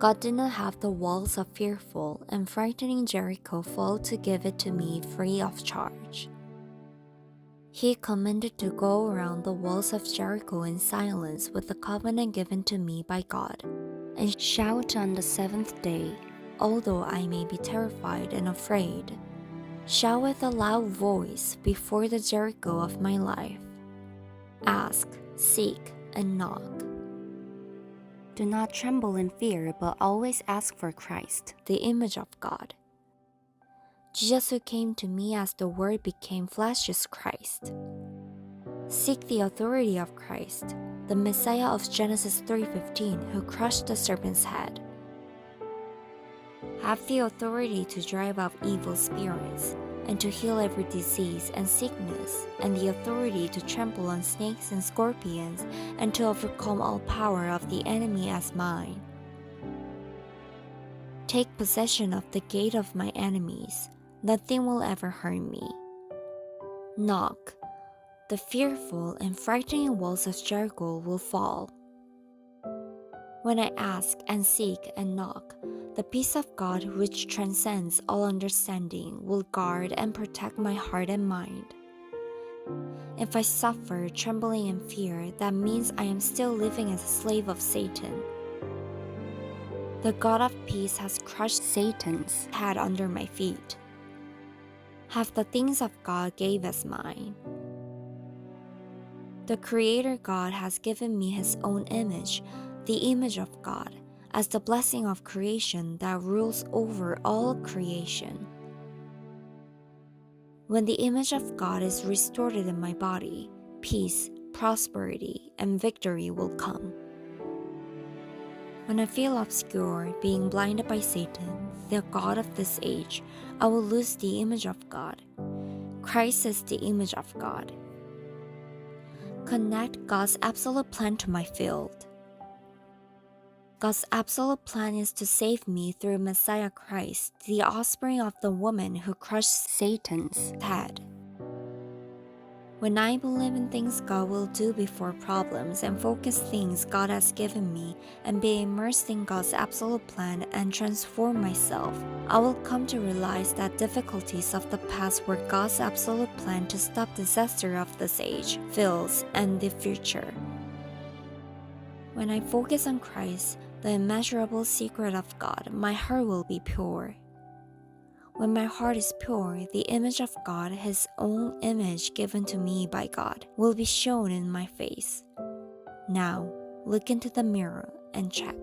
God did not have the walls of fearful and frightening Jericho fall to give it to me free of charge. He commanded to go around the walls of Jericho in silence with the covenant given to me by God, and shout on the seventh day, although I may be terrified and afraid. Shout with a loud voice before the Jericho of my life. Ask, seek, and knock. Do not tremble in fear, but always ask for Christ, the image of God. Jesus, who came to me as the Word became flesh, is Christ. Seek the authority of Christ, the Messiah of Genesis 3:15, who crushed the serpent's head. Have the authority to drive out evil spirits and to heal every disease and sickness, and the authority to trample on snakes and scorpions and to overcome all power of the enemy as mine. Take possession of the gate of my enemies. Nothing will ever hurt me. Knock. The fearful and frightening walls of Jericho will fall. When I ask and seek and knock, the peace of God, which transcends all understanding, will guard and protect my heart and mind. If I suffer trembling and fear, that means I am still living as a slave of Satan. The God of peace has crushed Satan's head under my feet. Have the things of God gave as mine. The Creator God has given me His own image, the image of God, as the blessing of creation that rules over all creation. When the image of God is restored in my body, peace, prosperity, and victory will come. When I feel obscure, being blinded by Satan, the God of this age, I will lose the image of God. Christ is the image of God. Connect God's absolute plan to my field. God's absolute plan is to save me through Messiah Christ, the offspring of the woman who crushed Satan's head. When I believe in things God will do before problems and focus things God has given me and be immersed in God's absolute plan and transform myself, I will come to realize that difficulties of the past were God's absolute plan to stop disaster of this age, fields, and the future. When I focus on Christ, the immeasurable secret of God, my heart will be pure. When my heart is pure, the image of God, His own image given to me by God, will be shown in my face. Now, look into the mirror and check.